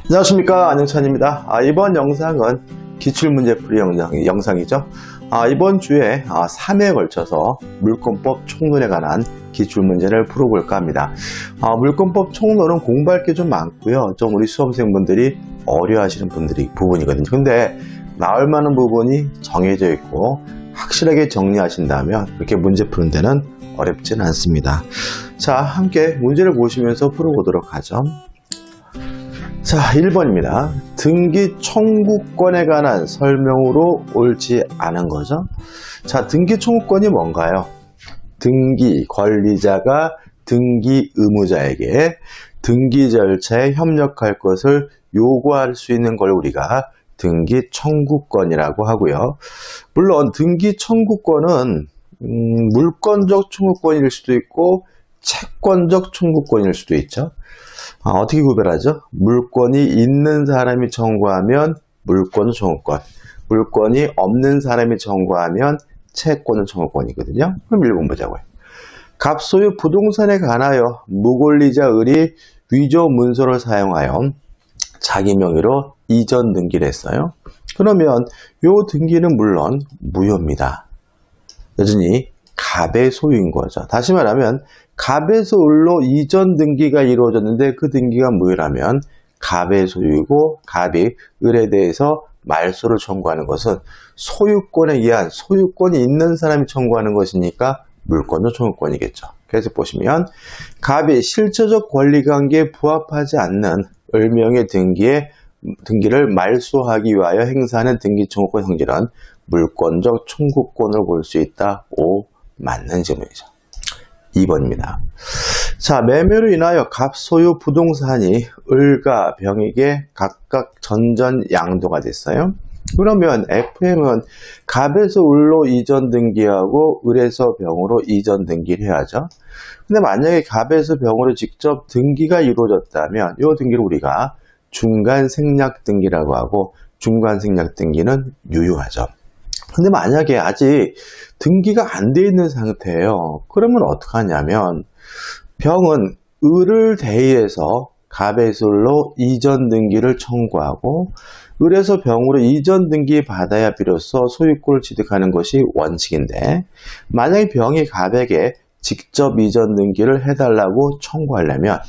안녕하십니까, 안영찬입니다. 이번 영상은 기출문제풀이 영상이죠. 이번 주에 3회에 걸쳐서 물권법 총론에 관한 기출문제를 풀어볼까 합니다. 물권법 총론은 공부할 게 좀 많고요. 좀 우리 수험생분들이 어려워하시는 부분이거든요. 근데 나올 만한 부분이 정해져 있고 확실하게 정리하신다면 그렇게 문제 푸는 데는 어렵진 않습니다. 자, 함께 문제를 보시면서 풀어보도록 하죠. 자, 1번입니다. 등기 청구권에 관한 설명으로 옳지 않은 거죠. 자, 등기 청구권이 뭔가요? 등기 권리자가 등기 의무자에게 등기 절차에 협력할 것을 요구할 수 있는 걸 우리가 등기 청구권이라고 하고요. 물론 등기 청구권은 물권적 청구권일 수도 있고 채권적 청구권일 수도 있죠. 어떻게 구별하죠? 물권이 있는 사람이 청구하면 물권 청구권, 물권이 없는 사람이 청구하면 채권 청구권이거든요. 그럼 1번 보자고요. 갑소유 부동산에 관하여 무권리자 을이 위조 문서를 사용하여 자기 명의로 이전 등기를 했어요. 그러면 이 등기는 물론 무효입니다. 여전히 갑의 소유인 거죠. 다시 말하면 갑에서 을로 이전 등기가 이루어졌는데 그 등기가 무효라면 갑의 소유이고 갑이 을에 대해서 말소를 청구하는 것은 소유권에 의한 소유권이 있는 사람이 청구하는 것이니까 물권적 청구권이겠죠. 그래서 보시면 갑이 실체적 권리관계에 부합하지 않는 을명의 등기를 말소하기 위하여 행사하는 등기 청구권 성질은 물권적 청구권으로 볼 수 있다. 5. 맞는 질문이죠. 2번입니다. 자, 매매로 인하여 갑 소유 부동산이 을과 병에게 각각 전전 양도가 됐어요. 그러면 FM은 갑에서 을로 이전 등기하고 을에서 병으로 이전 등기를 해야죠. 근데 만약에 갑에서 병으로 직접 등기가 이루어졌다면 이 등기를 우리가 중간 생략 등기라고 하고 중간 생략 등기는 유효하죠. 근데 만약에 아직 등기가 안 돼 있는 상태예요. 그러면 어떡하냐면 병은 을을 대의해서 갑에서 을로 이전 등기를 청구하고 을에서 병으로 이전 등기 받아야 비로소 소유권을 취득하는 것이 원칙인데 만약에 병이 갑에게 직접 이전 등기를 해달라고 청구하려면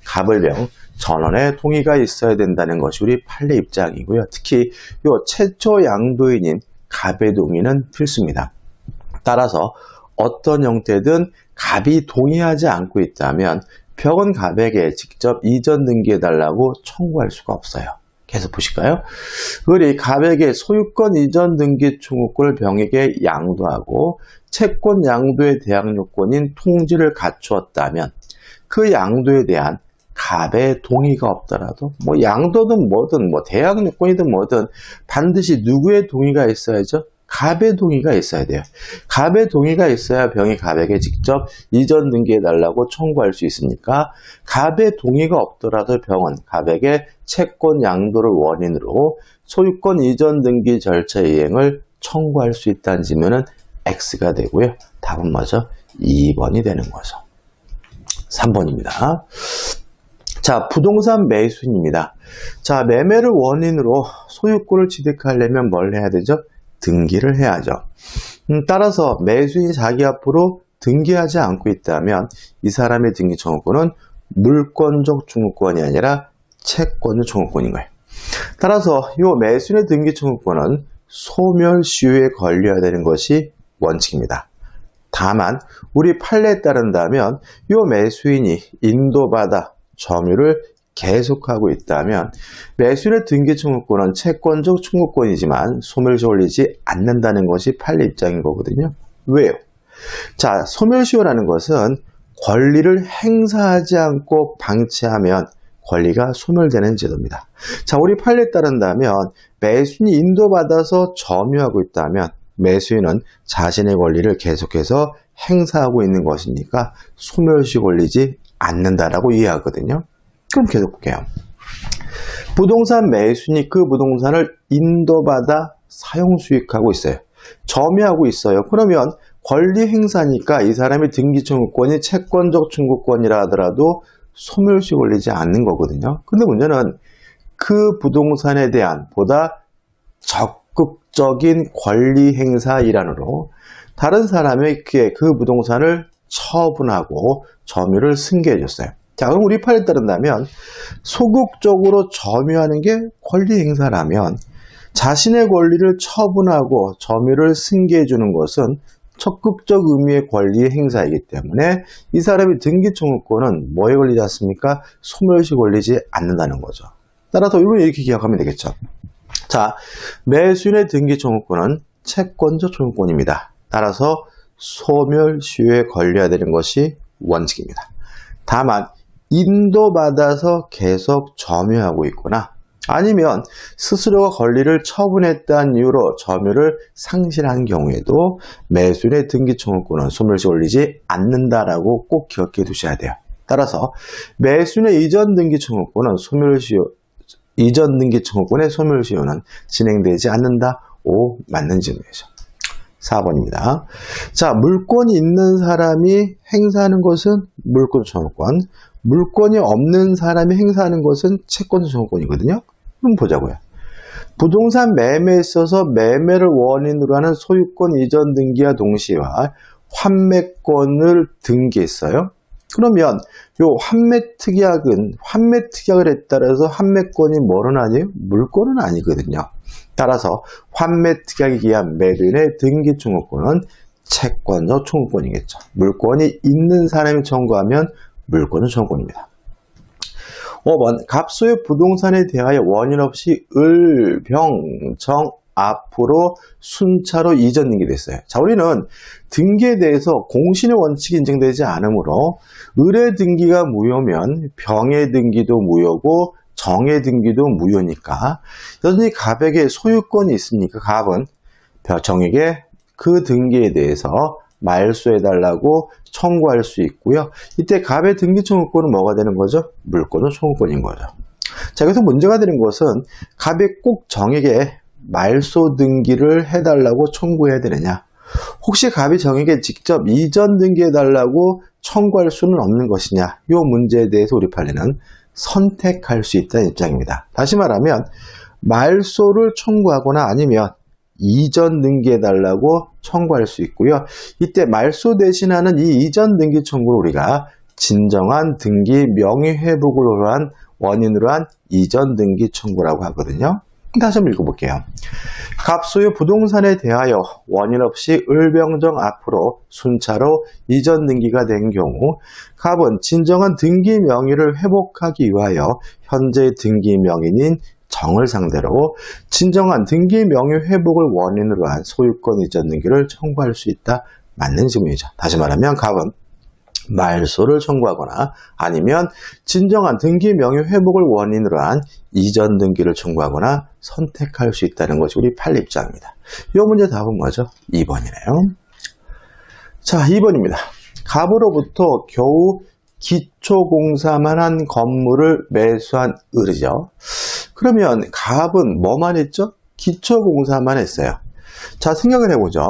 갑을병 전원의 동의가 있어야 된다는 것이 우리 판례 입장이고요. 특히 이 최초 양도인인 갑의 동의는 필수입니다. 따라서 어떤 형태든 갑이 동의하지 않고 있다면 병은 갑에게 직접 이전 등기해달라고 청구할 수가 없어요. 계속 보실까요? 을이 갑에게 소유권 이전 등기 청구권을 병에게 양도하고 채권 양도에 대항 요건인 통지를 갖추었다면 그 양도에 대한 갑의 동의가 없더라도 양도든 뭐든 대항 요건이든 뭐든 반드시 누구의 동의가 있어야죠? 갑의 동의가 있어야 돼요. 갑의 동의가 있어야 병이 갑에게 직접 이전 등기해달라고 청구할 수 있으니까 갑의 동의가 없더라도 병은 갑에게 채권 양도를 원인으로 소유권 이전 등기 절차 이행을 청구할 수 있다는 질문은 X가 되고요. 답은 뭐죠? 2번이 되는 거죠. 3번입니다. 자, 부동산 매수인입니다. 자, 매매를 원인으로 소유권을 취득하려면 뭘 해야 되죠? 등기를 해야죠. 따라서 매수인이 자기 앞으로 등기하지 않고 있다면 이 사람의 등기 청구권은 물권적 청구권이 아니라 채권적 청구권인 거예요. 따라서 이 매수인의 등기 청구권은 소멸시효에 걸려야 되는 것이 원칙입니다. 다만 우리 판례에 따른다면 이 매수인이 인도받아 점유를 계속하고 있다면 매수인의 등기 청구권은 채권적 청구권이지만 소멸시효 올리지 않는다는 것이 판례 입장인 거거든요. 왜요? 자, 소멸시효라는 것은 권리를 행사하지 않고 방치하면 권리가 소멸되는 제도입니다. 자, 우리 판례에 따른다면 매수인이 인도받아서 점유하고 있다면 매수인은 자신의 권리를 계속해서 행사하고 있는 것이니까 소멸시효 올리지 않는다라고 이해하거든요. 그럼 계속 볼게요. 부동산 매수인이 그 부동산을 인도받아 사용 수익하고 있어요. 점유하고 있어요. 그러면 권리 행사니까 이 사람의 등기 청구권이 채권적 청구권이라 하더라도 소멸시 걸리지 않는 거거든요. 근데 문제는 그 부동산에 대한 보다 적극적인 권리 행사 일환으로 다른 사람에게 그 부동산을 처분하고 점유를 승계해 줬어요. 자, 그럼 우리 판에 따른다면 소극적으로 점유하는 게 권리 행사라면 자신의 권리를 처분하고 점유를 승계해 주는 것은 적극적 의미의 권리 행사이기 때문에 이 사람이 등기청구권은 뭐에 걸리지 않습니까? 소멸시 걸리지 않는다는 거죠. 따라서 이걸 이렇게 기억하면 되겠죠. 자, 매수인의 등기청구권은 채권적 청구권입니다. 따라서 소멸시효에 걸려야 되는 것이 원칙입니다. 다만 인도받아서 계속 점유하고 있거나 아니면 스스로가 권리를 처분했다는 이유로 점유를 상실한 경우에도 매수인의 등기청구권은 소멸시 걸리지 않는다라고 꼭 기억해 두셔야 돼요. 따라서 매수인의 이전 등기청구권은 이전 등기청구권의 소멸시효는 진행되지 않는다. 오, 맞는 질문이죠. 4번입니다. 자, 물권이 있는 사람이 행사하는 것은 물권청구권, 물권이 없는 사람이 행사하는 것은 채권청구권이거든요. 그럼 보자고요. 부동산 매매에 있어서 매매를 원인으로 하는 소유권 이전 등기와 동시와 환매권을 등기했어요. 그러면 요 환매특약을 했다라서 환매권이 뭐는 아니에요? 물권은 아니거든요. 따라서 환매특약에 기한 매도인의 등기청구권은 채권적 청구권이겠죠. 물권이 있는 사람이 청구하면 물권은 청구권입니다. 5번 갑소의 부동산에 대하여 원인 없이 을, 병, 정, 앞으로 순차로 이전 등기됐어요. 자, 우리는 등기에 대해서 공신의 원칙이 인정되지 않으므로 을의 등기가 무효면 병의 등기도 무효고 정의 등기도 무효니까 여전히 갑에게 소유권이 있으니까 갑은 정에게 그 등기에 대해서 말소해달라고 청구할 수 있고요. 이때 갑의 등기 청구권은 뭐가 되는 거죠? 물권은 청구권인 거죠. 자, 여기서 문제가 되는 것은 갑이 꼭 정에게 말소 등기를 해달라고 청구해야 되느냐? 혹시 갑이 정에게 직접 이전 등기해달라고 청구할 수는 없는 것이냐? 이 문제에 대해서 우리 판례는 선택할 수 있다는 입장입니다. 다시 말하면 말소를 청구하거나 아니면 이전 등기해달라고 청구할 수 있고요. 이때 말소 대신하는 이 이전 등기 청구를 우리가 진정한 등기 명의회복을 한 원인으로 한 이전 등기 청구라고 하거든요. 다시 한번 읽어볼게요. 갑소유 부동산에 대하여 원인 없이 을병정 앞으로 순차로 이전 등기가 된 경우 갑은 진정한 등기 명의를 회복하기 위하여 현재 등기 명의인 정을 상대로 진정한 등기 명의 회복을 원인으로 한 소유권 이전 등기를 청구할 수 있다. 맞는 질문이죠. 다시 말하면 갑은 말소를 청구하거나 아니면 진정한 등기 명의 회복을 원인으로 한 이전 등기를 청구하거나 선택할 수 있다는 것이 우리 판례 입장입니다. 이 문제 답은 뭐죠? 2번이네요. 자, 2번입니다. 갑으로부터 겨우 기초공사만 한 건물을 매수한 을이죠. 그러면 갑은 뭐만 했죠? 기초공사만 했어요. 자, 생각을 해보죠.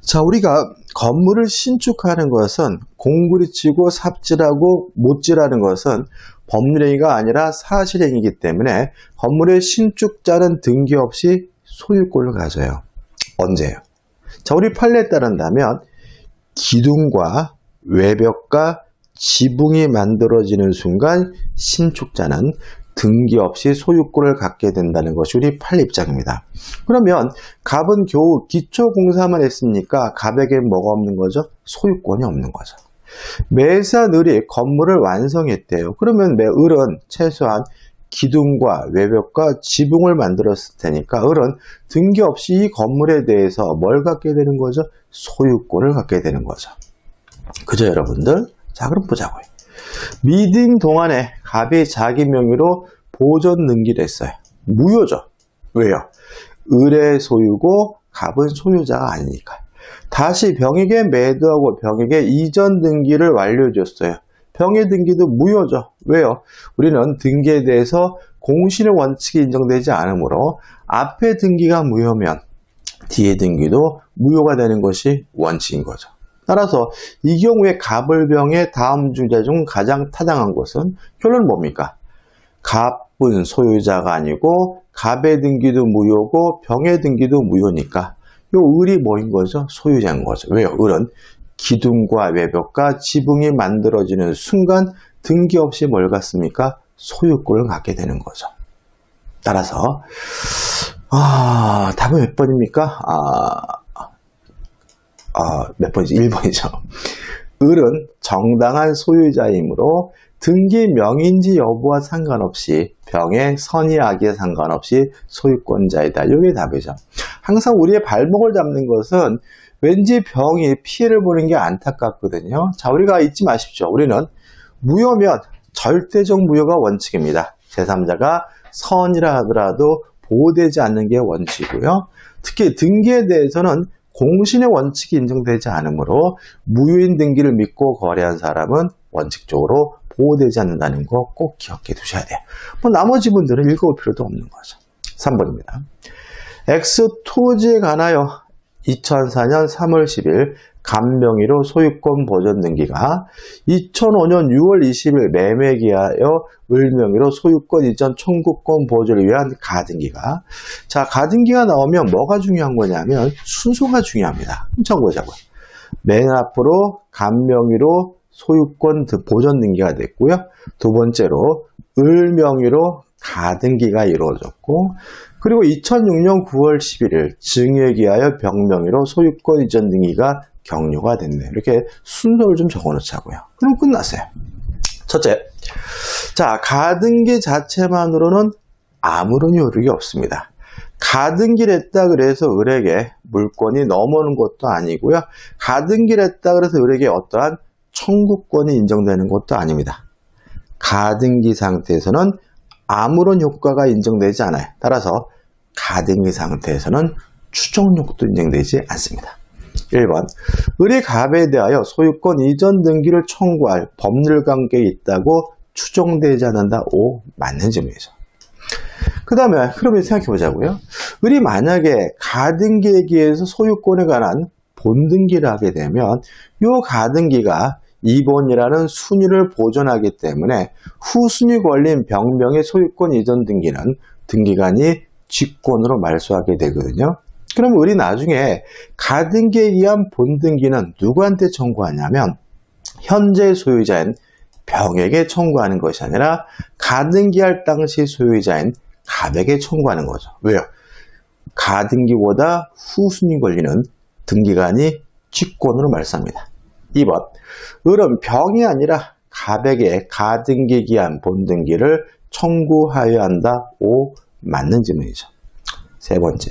자, 우리가 건물을 신축하는 것은 공구리 치고 삽질하고 못질하는 것은 법률행위가 아니라 사실행위이기 때문에 건물의 신축자는 등기 없이 소유권을 가져요. 언제요? 자, 우리 판례에 따른다면 기둥과 외벽과 지붕이 만들어지는 순간 신축자는 등기 없이 소유권을 갖게 된다는 것이 우리 판례 입장입니다. 그러면 갑은 겨우 기초공사만 했으니까 갑에게 뭐가 없는 거죠? 소유권이 없는 거죠. 매수한 을이 건물을 완성했대요. 그러면 을은 최소한 기둥과 외벽과 지붕을 만들었을 테니까 을은 등기 없이 이 건물에 대해서 뭘 갖게 되는 거죠? 소유권을 갖게 되는 거죠. 그죠, 여러분들? 자, 그럼 보자고요. 미딩 동안에 갑이 자기 명의로 보존 등기를 했어요. 무효죠. 왜요? 을의 소유고 갑은 소유자가 아니니까. 다시 병에게 매도하고 병에게 이전 등기를 완료해 줬어요. 병의 등기도 무효죠. 왜요? 우리는 등기에 대해서 공신의 원칙이 인정되지 않으므로 앞에 등기가 무효면 뒤에 등기도 무효가 되는 것이 원칙인 거죠. 따라서 이 경우에 갑을병의 다음 주자 중 가장 타당한 것은 결론은 뭡니까? 갑, 나쁜 소유자가 아니고 갑의 등기도 무효고 병의 등기도 무효니까 요 을이 뭐인 거죠? 소유자인 거죠. 왜요? 을은 기둥과 외벽과 지붕이 만들어지는 순간 등기 없이 뭘 갖습니까? 소유권을 갖게 되는 거죠. 따라서 답은 몇 번입니까? 몇 번이지? 1번이죠. 을은 정당한 소유자이므로 등기 명인지 여부와 상관없이 병의 선의 악에 상관없이 소유권자이다. 이게 답이죠. 항상 우리의 발목을 잡는 것은 왠지 병이 피해를 보는 게 안타깝거든요. 자, 우리가 잊지 마십시오. 우리는 무효면 절대적 무효가 원칙입니다. 제3자가 선이라 하더라도 보호되지 않는 게 원칙이고요. 특히 등기에 대해서는 공신의 원칙이 인정되지 않으므로 무효인 등기를 믿고 거래한 사람은 원칙적으로 보호되지 않는다는 거 꼭 기억해 두셔야 돼요. 나머지 분들은 읽어볼 필요도 없는 거죠. 3번입니다. X 토지에 관하여 2004년 3월 10일 간명의로 소유권 보존 등기가 2005년 6월 20일 매매기하여 을명의로 소유권 이전 청구권 보존을 위한 가등기가, 자, 가등기가 나오면 뭐가 중요한 거냐면 순서가 중요합니다. 보자고요. 맨 앞으로 간명의로 소유권 보존 등기가 됐고요. 두 번째로 을명의로 가등기가 이루어졌고, 그리고 2006년 9월 11일 증여기하여 병명의로 소유권 이전 등기가 격려가 됐네요. 이렇게 순서를 좀 적어놓자고요. 그럼 끝났어요. 첫째, 자, 가등기 자체만으로는 아무런 효력이 없습니다. 가등기를 했다 그래서 을에게 물권이 넘어오는 것도 아니고요. 가등기를 했다 그래서 을에게 어떠한 청구권이 인정되는 것도 아닙니다. 가등기 상태에서는 아무런 효과가 인정되지 않아요. 따라서 가등기 상태에서는 추정력도 인정되지 않습니다. 1번, 을이 갑에 대하여 소유권 이전 등기를 청구할 법률 관계에 있다고 추정되지 않는다. O, 맞는 질문이죠. 그 다음에 그러면 생각해 보자고요. 을이 만약에 가등기에 의해서 소유권에 관한 본등기를 하게 되면 이 가등기가 2번이라는 순위를 보존하기 때문에 후순위 걸린 병명의 소유권 이전 등기는 등기관이 직권으로 말소하게 되거든요. 그럼 우리 나중에 가등기에 의한 본등기는 누구한테 청구하냐면 현재 소유자인 병에게 청구하는 것이 아니라 가등기할 당시 소유자인 갑에게 청구하는 거죠. 왜요? 가등기보다 후순위 걸리는 등기관이 직권으로 말소합니다. 2번, 을은 병이 아니라 갑에게 가등기 기한 본등기를 청구하여야 한다. O, 맞는 질문이죠. 세 번째,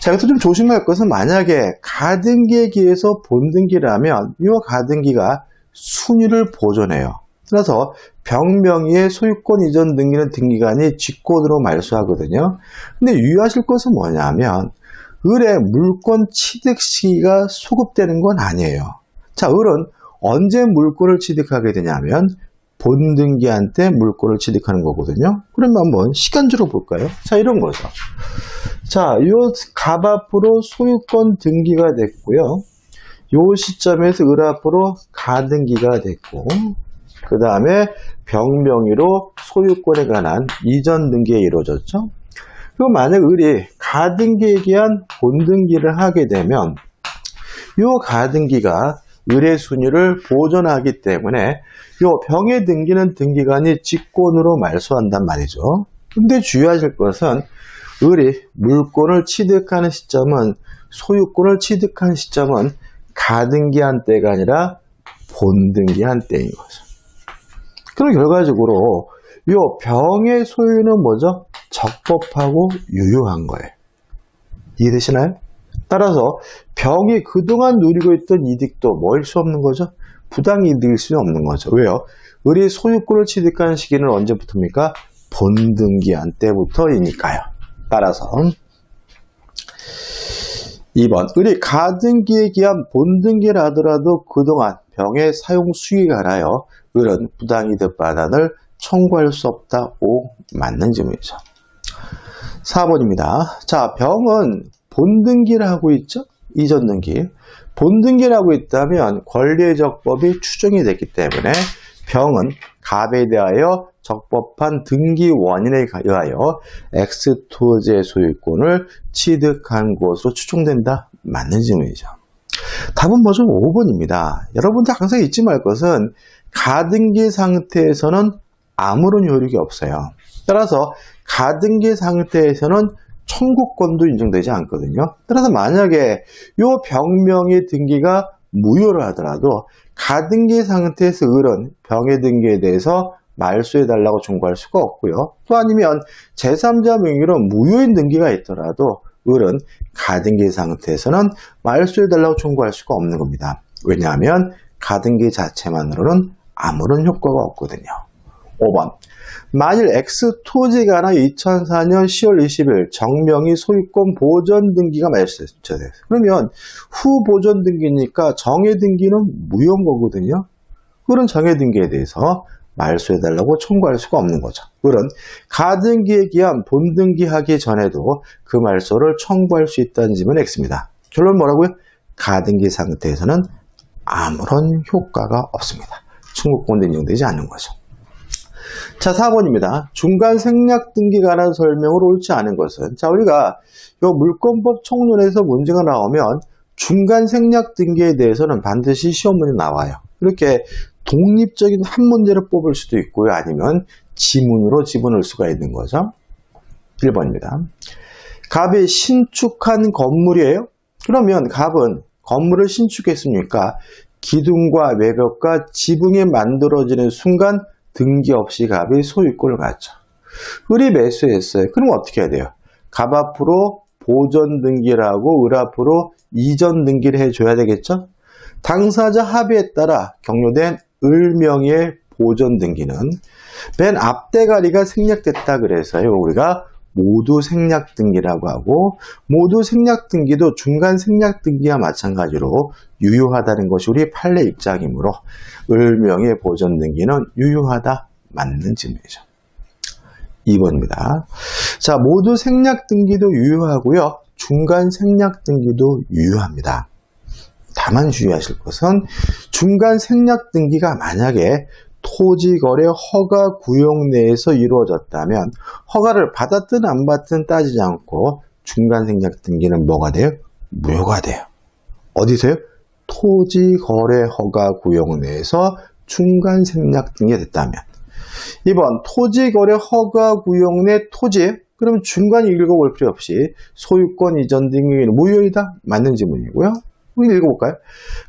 자, 여기서 좀 조심할 것은 만약에 가등기에 기해서 본등기를 하면 이 가등기가 순위를 보존해요. 그래서 병명의의 소유권 이전 등기는 등기관이 직권으로 말소하거든요. 근데 유의하실 것은 뭐냐면 을의 물권 취득 시기가 소급되는 건 아니에요. 자, 을은 언제 물권을 취득하게 되냐면 본등기한 때 물권을 취득하는 거거든요. 그러면 한번 시간적으로 볼까요? 자, 이런 거죠. 자, 요 갑 앞으로 소유권 등기가 됐고요. 요 시점에서 을 앞으로 가등기가 됐고, 그 다음에 병명의로 소유권에 관한 이전 등기가 이루어졌죠. 그리고 만약 을이 가등기에 기한 본등기를 하게 되면 요 가등기가 을의 순위를 보존하기 때문에 요 병의 등기는 등기관이 직권으로 말소한단 말이죠. 근데 주의하실 것은 을이 물권을 취득하는 시점은, 소유권을 취득한 시점은 가등기한 때가 아니라 본등기한 때인 거죠. 그럼 결과적으로 이 병의 소유는 뭐죠? 적법하고 유효한 거예요. 이해되시나요? 따라서 병이 그동안 누리고 있던 이득도 뭐일 수 없는 거죠? 부당이득일 수는 없는 거죠. 왜요? 을이 소유권을 취득한 시기는 언제부터입니까? 본등기한 때부터이니까요. 따라서 2번, 을이 가등기에 기한 본등기를 하더라도 그동안 병의 사용 수익에 관하여 을은 부당이득 반환을 청구할 수 없다. O, 맞는 질문이죠. 4번입니다. 자, 병은 본등기를 하고 있죠? 이전 등기. 본등기를 하고 있다면 권리의 적법이 추정이 됐기 때문에 병은 갑에 대하여 적법한 등기 원인에 의하여 X토지의 소유권을 취득한 것으로 추정된다. 맞는 질문이죠. 답은 뭐죠? 5번입니다. 여러분들 항상 잊지 말 것은 가등기 상태에서는 아무런 효력이 없어요. 따라서 가등기 상태에서는 청구권도 인정되지 않거든요. 따라서 만약에 이 병명의 등기가 무효를 하더라도 가등기 상태에서 을은 병의 등기에 대해서 말소해달라고 청구할 수가 없고요. 또 아니면 제3자 명의로 무효인 등기가 있더라도 을은 가등기 상태에서는 말소해달라고 청구할 수가 없는 겁니다. 왜냐하면 가등기 자체만으로는 아무런 효과가 없거든요. 5번. 만일 X토지가 하나 2004년 10월 20일 정명의 소유권 보전 등기가 말소됐어요. 그러면 후 보전 등기니까 정의 등기는 무효인 거거든요. 그런 정의 등기에 대해서 말소해달라고 청구할 수가 없는 거죠. 그런 가등기에 기한 본등기하기 전에도 그 말소를 청구할 수 있다는 질문 X입니다. 결론 뭐라고요? 가등기 상태에서는 아무런 효과가 없습니다. 청구권도 인정되지 않는 거죠. 자, 4번입니다. 중간 생략 등기에 관한 설명으로 옳지 않은 것은, 자, 우리가 이 물권법 총론에서 문제가 나오면 중간 생략 등기에 대해서는 반드시 시험 문제 나와요. 이렇게 독립적인 한 문제를 뽑을 수도 있고요. 아니면 지문으로 집어넣을 수가 있는 거죠. 1번입니다. 갑이 신축한 건물이에요? 그러면 갑은 건물을 신축했으니까 기둥과 외벽과 지붕이 만들어지는 순간 등기 없이 갑이 소유권을 갖죠. 을이 매수했어요. 그럼 어떻게 해야 돼요? 갑 앞으로 보전 등기라고 을 앞으로 이전 등기를 해줘야 되겠죠? 당사자 합의에 따라 격려된 을 명의의 보전 등기는 맨 앞대가리가 생략됐다 그래서요. 우리가 모두 생략 등기라고 하고, 모두 생략 등기도 중간 생략 등기와 마찬가지로 유효하다는 것이 우리 판례 입장이므로 을 명의 보전 등기는 유효하다. 맞는 질문이죠. 2번입니다. 자, 모두 생략 등기도 유효하고요. 중간 생략 등기도 유효합니다. 다만 주의하실 것은 중간 생략 등기가 만약에 토지거래 허가 구역 내에서 이루어졌다면 허가를 받았든 안 받든 따지지 않고 중간 생략 등기는 뭐가 돼요? 무효가 돼요. 어디서요? 토지거래 허가 구역 내에서 중간 생략 등기가 됐다면. 2번 토지거래 허가 구역 내 토지, 그럼 중간 읽어볼 필요 없이 소유권 이전 등기는 무효이다? 맞는 질문이고요. 읽어볼까요?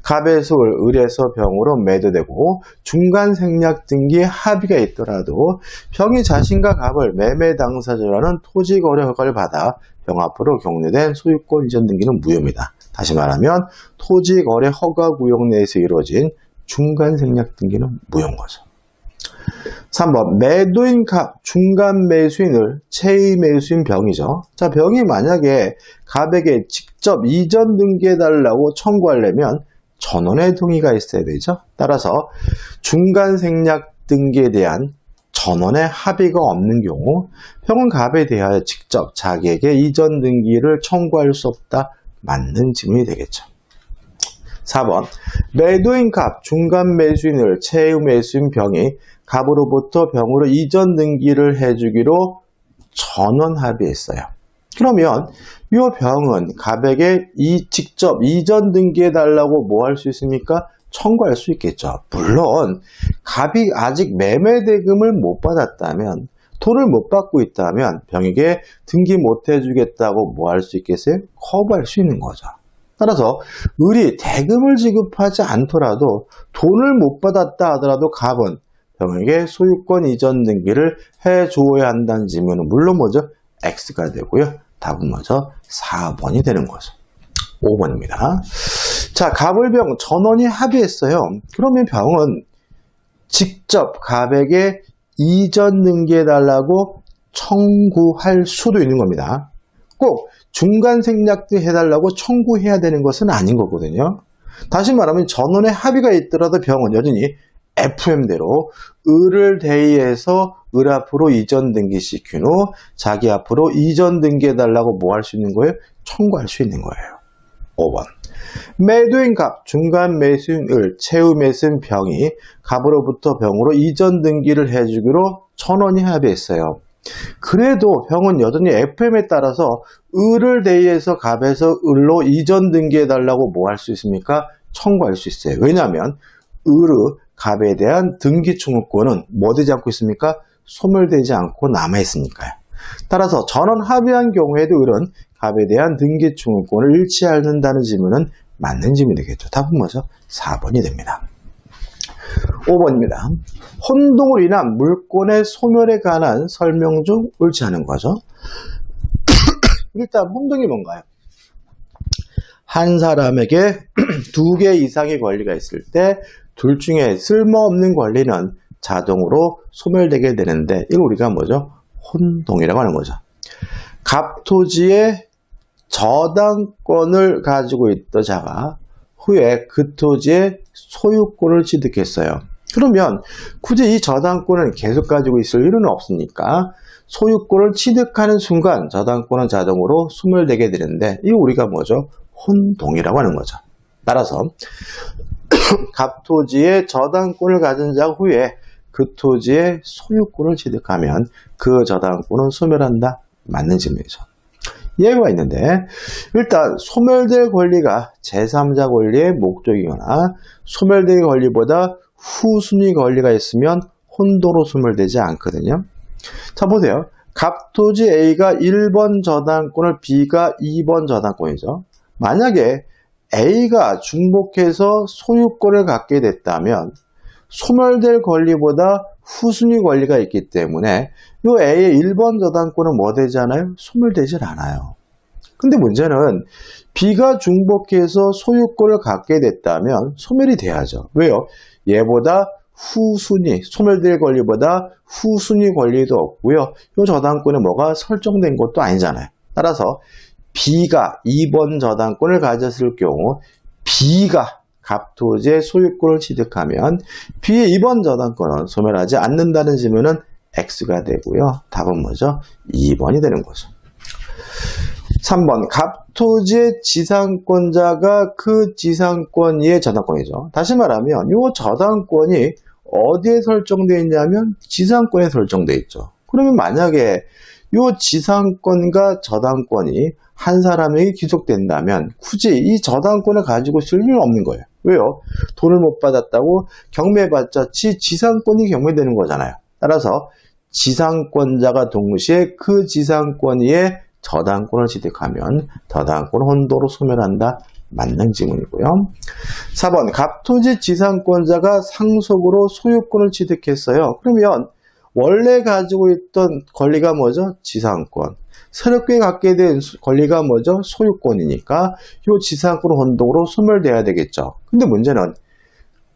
갑에서 을, 을에서 병으로 매도되고 중간 생략 등기에 합의가 있더라도 병이 자신과 갑을 매매 당사자라는 토지 거래 허가를 받아 병 앞으로 격려된 소유권 이전 등기는 무효입니다. 다시 말하면 토지 거래 허가 구역 내에서 이루어진 중간 생략 등기는 무효인 거죠. 3번 매도인 갑, 중간 매수인 을, 체의 매수인 병이죠. 자, 병이 만약에 갑에게 직접 이전 등기해달라고 청구하려면 전원의 동의가 있어야 되죠. 따라서 중간 생략 등기에 대한 전원의 합의가 없는 경우 병은 갑에 대하여 직접 자기에게 이전 등기를 청구할 수 없다. 맞는 질문이 되겠죠. 4번 매도인 갑, 중간 매수인 을, 체의 매수인 병이 갑으로부터 병으로 이전 등기를 해주기로 전원 합의했어요. 그러면 이 병은 갑에게 직접 이전 등기해달라고 뭐 할 수 있습니까? 청구할 수 있겠죠. 물론 갑이 아직 매매 대금을 못 받았다면, 돈을 못 받고 있다면 병에게 등기 못 해주겠다고 뭐 할 수 있겠어요? 거부할 수 있는 거죠. 따라서 을이 대금을 지급하지 않더라도 돈을 못 받았다 하더라도 갑은 병에게 소유권 이전 등기를 해줘야 한다는 질문은 물론 뭐죠? X가 되고요. 답은 뭐죠? 4번이 되는 거죠. 5번입니다. 자, 갑을병 전원이 합의했어요. 그러면 병은 직접 갑에게 이전 등기해달라고 청구할 수도 있는 겁니다. 꼭 중간 생략도 해달라고 청구해야 되는 것은 아닌 거거든요. 다시 말하면 전원의 합의가 있더라도 병은 여전히 FM대로 을을 대의해서 을 앞으로 이전 등기 시킨 후 자기 앞으로 이전 등기해달라고 뭐 할 수 있는 거예요? 청구할 수 있는 거예요. 5번. 매도인 갑, 중간 매수인 을, 최후 매수인 병이 갑으로부터 병으로 이전 등기를 해주기로 천원이 합의했어요. 그래도 병은 여전히 FM에 따라서 을을 대의해서 갑에서 을로 이전 등기해달라고 뭐 할 수 있습니까? 청구할 수 있어요. 왜냐하면 을의 갑에 대한 등기 청구권은 뭐 되지 않고 있습니까? 소멸되지 않고 남아있으니까요. 따라서 전원 합의한 경우에도 을은 갑에 대한 등기 청구권을 잃지 않는다는 질문은 맞는 질문이 되겠죠. 답은 뭐죠? 4번이 됩니다. 5번입니다. 혼동으로 인한 물권의 소멸에 관한 설명 중 옳지 않은 거죠. 일단 혼동이 뭔가요? 한 사람에게 두 개 이상의 권리가 있을 때 둘 중에 쓸모없는 권리는 자동으로 소멸되게 되는데 이걸 우리가 뭐죠? 혼동이라고 하는 거죠. 갑토지의 저당권을 가지고 있던 자가 후에 그 토지의 소유권을 취득했어요. 그러면 굳이 이 저당권을 계속 가지고 있을 일은 없으니까 소유권을 취득하는 순간 저당권은 자동으로 소멸되게 되는데 이거 우리가 뭐죠? 혼동이라고 하는 거죠. 따라서 갑토지의 저당권을 가진 자 후에 그 토지의 소유권을 취득하면 그 저당권은 소멸한다. 맞는 질문이죠. 예가 있는데 일단 소멸될 권리가 제3자 권리의 목적이거나 소멸될 권리보다 후순위 권리가 있으면 혼동으로 소멸되지 않거든요. 자 보세요. 갑토지 A가 1번 저당권을 B가 2번 저당권이죠. 만약에 A가 중복해서 소유권을 갖게 됐다면 소멸될 권리보다 후순위 권리가 있기 때문에 이 A의 1번 저당권은 뭐 되지 않아요? 소멸되질 않아요. 근데 문제는 B가 중복해서 소유권을 갖게 됐다면 소멸이 돼야죠. 왜요? 얘보다 후순위, 소멸될 권리보다 후순위 권리도 없고요. 이 저당권에 뭐가 설정된 것도 아니잖아요. 따라서 B가 2번 저당권을 가졌을 경우 B가 갑토지의 소유권을 취득하면 B의 2번 저당권은 소멸하지 않는다는 질문은 X가 되고요. 답은 뭐죠? 2번이 되는 거죠. 3번 갑토지의 지상권자가 그 지상권 위의 저당권이죠. 다시 말하면 이 저당권이 어디에 설정되어 있냐면 지상권에 설정되어 있죠. 그러면 만약에 이 지상권과 저당권이 한 사람에게 귀속된다면 굳이 이 저당권을 가지고 있을 일은 없는 거예요. 왜요? 돈을 못 받았다고 경매받자 지상권이 경매되는 거잖아요. 따라서 지상권자가 동시에 그 지상권 위에 저당권을 취득하면 저당권은 혼동으로 소멸한다. 맞는 질문이고요. 4번 갑토지 지상권자가 상속으로 소유권을 취득했어요. 그러면 원래 가지고 있던 권리가 뭐죠? 지상권. 새롭게 갖게 된 권리가 뭐죠? 소유권이니까 이 지상권 혼동으로 소멸돼야 되겠죠. 근데 문제는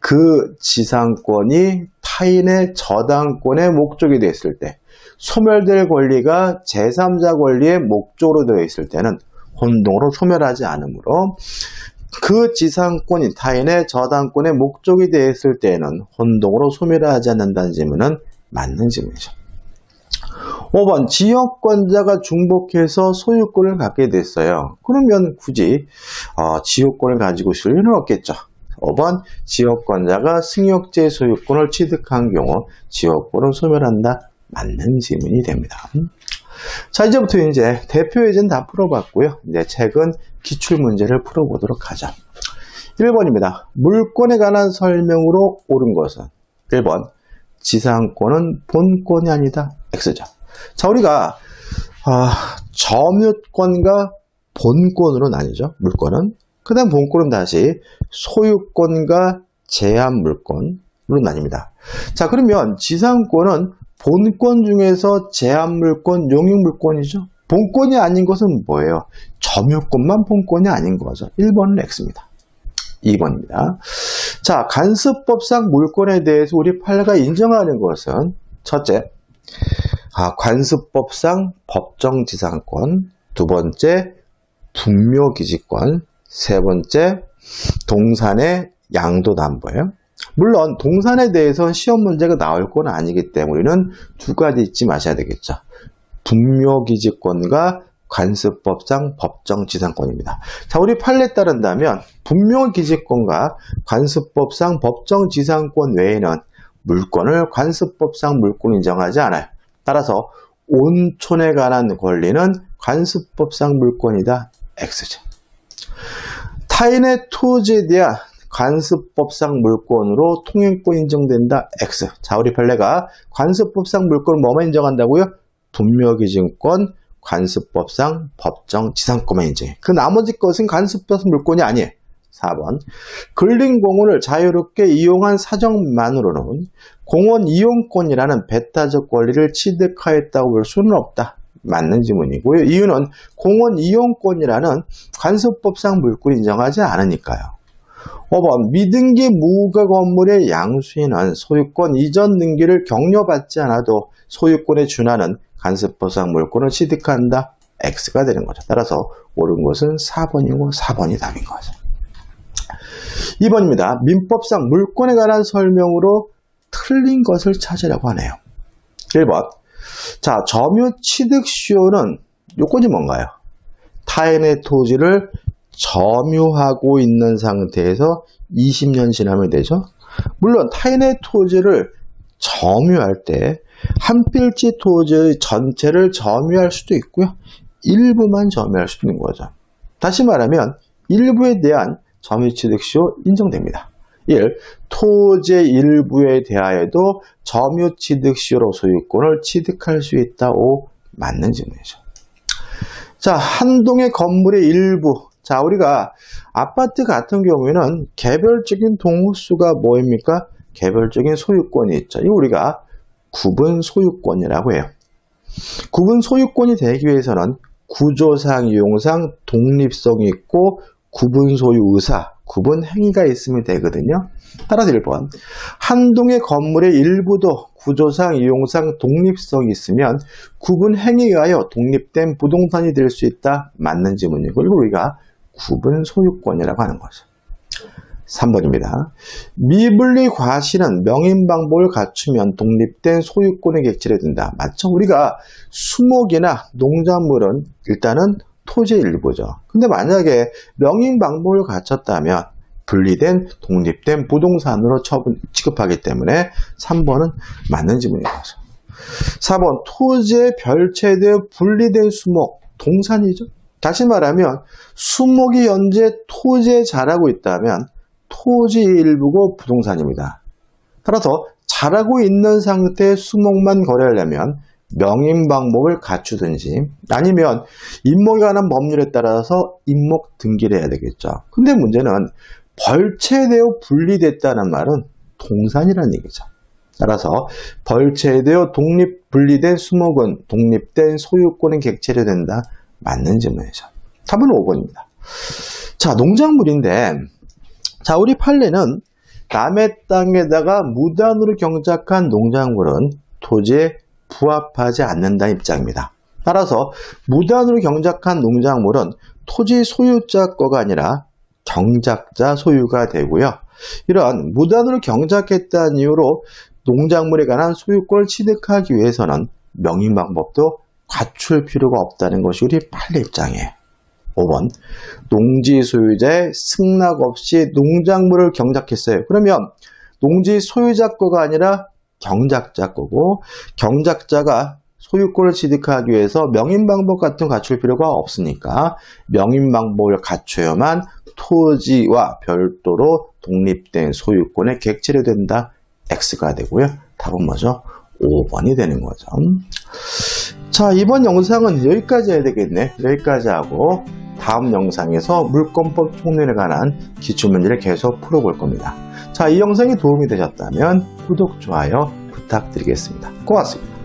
그 지상권이 타인의 저당권의 목적이 됐을 때 소멸될 권리가 제3자 권리의 목적으로 되어 있을 때는 혼동으로 소멸하지 않으므로 그 지상권이 타인의 저당권의 목적이 되어 있을 때에는 혼동으로 소멸하지 않는다는 질문은 맞는 질문이죠. 5번 지역권자가 중복해서 소유권을 갖게 됐어요. 그러면 굳이 지역권을 가지고 있을 일은 없겠죠. 5번 지역권자가 승역제 소유권을 취득한 경우 지역권을 소멸한다. 맞는 질문이 됩니다. 자 이제부터 이제 대표 예제는 다 풀어봤고요. 이제 최근 기출문제를 풀어보도록 하죠. 1번입니다. 물권에 관한 설명으로 옳은 것은 1번 지상권은 본권이 아니다. X죠. 자 우리가 점유권과 본권으로 나뉘죠. 물권은. 그 다음 본권은 다시 소유권과 제한물권으로 나뉩니다. 자 그러면 지상권은 본권 중에서 제한물권, 용익물권이죠. 본권이 아닌 것은 뭐예요? 점유권만 본권이 아닌 거죠. 1번은 X입니다. 2번입니다. 자, 관습법상 물권에 대해서 우리 판례가 인정하는 것은 첫째, 관습법상 법정지상권, 두 번째, 분묘기지권, 세 번째, 동산의 양도담보예요. 물론 동산에 대해서는 시험 문제가 나올 건 아니기 때문에 우리는 두 가지 잊지 마셔야 되겠죠. 분묘기지권과 관습법상 법정지상권입니다. 자, 우리 판례에 따른다면 분묘 기지권과 관습법상 법정지상권 외에는 물권을 관습법상 물권 인정하지 않아요. 따라서 온촌에 관한 권리는 관습법상 물권이다. X죠. 타인의 토지에 대한 관습법상 물권으로 통행권 인정된다. X. 자, 우리 판례가 관습법상 물권을 뭐만 인정한다고요? 분묘기증권, 관습법상 법정지상권만 인정해. 그 나머지 것은 관습법상 물권이 아니에요. 4번. 근린 공원을 자유롭게 이용한 사정만으로는 공원 이용권이라는 배타적 권리를 취득하였다고 볼 수는 없다. 맞는 지문이고요. 이유는 공원 이용권이라는 관습법상 물권 인정하지 않으니까요. 5번. 미등기 무가 건물의 양수인은 소유권 이전 등기를 격려받지 않아도 소유권에 준하는 관습법상 물권을 취득한다. X가 되는 거죠. 따라서 옳은 것은 4번이고 4번이 답인 거죠. 2번입니다. 민법상 물권에 관한 설명으로 틀린 것을 찾으라고 하네요. 1번. 자, 점유 취득 시효는 요건이 뭔가요? 타인의 토지를 점유하고 있는 상태에서 20년 지나면 되죠. 물론 타인의 토지를 점유할 때 한 필지 토지의 전체를 점유할 수도 있고요. 일부만 점유할 수도 있는 거죠. 다시 말하면 일부에 대한 점유취득시효 인정됩니다. 1. 토지의 일부에 대하여도 점유취득시효로 소유권을 취득할 수 있다. 5. 맞는 질문이죠. 자, 한 동의 건물의 일부. 자, 우리가 아파트 같은 경우에는 개별적인 동호수가 뭐입니까? 개별적인 소유권이 있죠. 이거 우리가 구분 소유권이라고 해요. 구분 소유권이 되기 위해서는 구조상, 이용상 독립성이 있고 구분 소유 의사, 구분 행위가 있으면 되거든요. 따라서 1번. 한 동의 건물의 일부도 구조상, 이용상 독립성이 있으면 구분 행위에 의하여 독립된 부동산이 될 수 있다. 맞는 지문이고 이걸 우리가 구분 소유권이라고 하는 거죠. 3번입니다. 미분리 과실은 명인 방법을 갖추면 독립된 소유권의 객체에 든다. 맞죠? 우리가 수목이나 농작물은 일단은 토지의 일부죠. 근데 만약에 명인 방법을 갖췄다면 분리된 독립된 부동산으로 취급하기 때문에 3번은 맞는 지문인 거죠. 4번. 토지에 별채되어 분리된 수목, 동산이죠. 다시 말하면 수목이 현재 토지에 자라고 있다면 토지 일부고 부동산입니다. 따라서 자라고 있는 상태의 수목만 거래하려면 명인 방법을 갖추든지 아니면 임목에 관한 법률에 따라서 임목 등기를 해야 되겠죠. 근데 문제는 벌채되어 분리됐다는 말은 동산이라는 얘기죠. 따라서 벌채되어 독립 분리된 수목은 독립된 소유권의 객체로 된다. 맞는 질문이죠. 답은 5번입니다. 자, 농작물인데 자, 우리 판례는 남의 땅에다가 무단으로 경작한 농작물은 토지에 부합하지 않는다는 입장입니다. 따라서 무단으로 경작한 농작물은 토지 소유자 거가 아니라 경작자 소유가 되고요. 이러한 무단으로 경작했다는 이유로 농작물에 관한 소유권을 취득하기 위해서는 명인 방법도 갖출 필요가 없다는 것이 우리 판례 입장이에요. 5번. 농지 소유자의 승낙 없이 농작물을 경작했어요. 그러면 농지 소유자 거가 아니라 경작자 거고 경작자가 소유권을 취득하기 위해서 명인 방법 같은 거 갖출 필요가 없으니까 명인 방법을 갖춰야만 토지와 별도로 독립된 소유권의 객체로 된다. X가 되고요. 답은 뭐죠? 5번이 되는 거죠. 자, 이번 영상은 여기까지 해야 되겠네. 여기까지 하고 다음 영상에서 물권법 총론에 관한 기출문제를 계속 풀어볼 겁니다. 자, 이 영상이 도움이 되셨다면 구독, 좋아요 부탁드리겠습니다. 고맙습니다.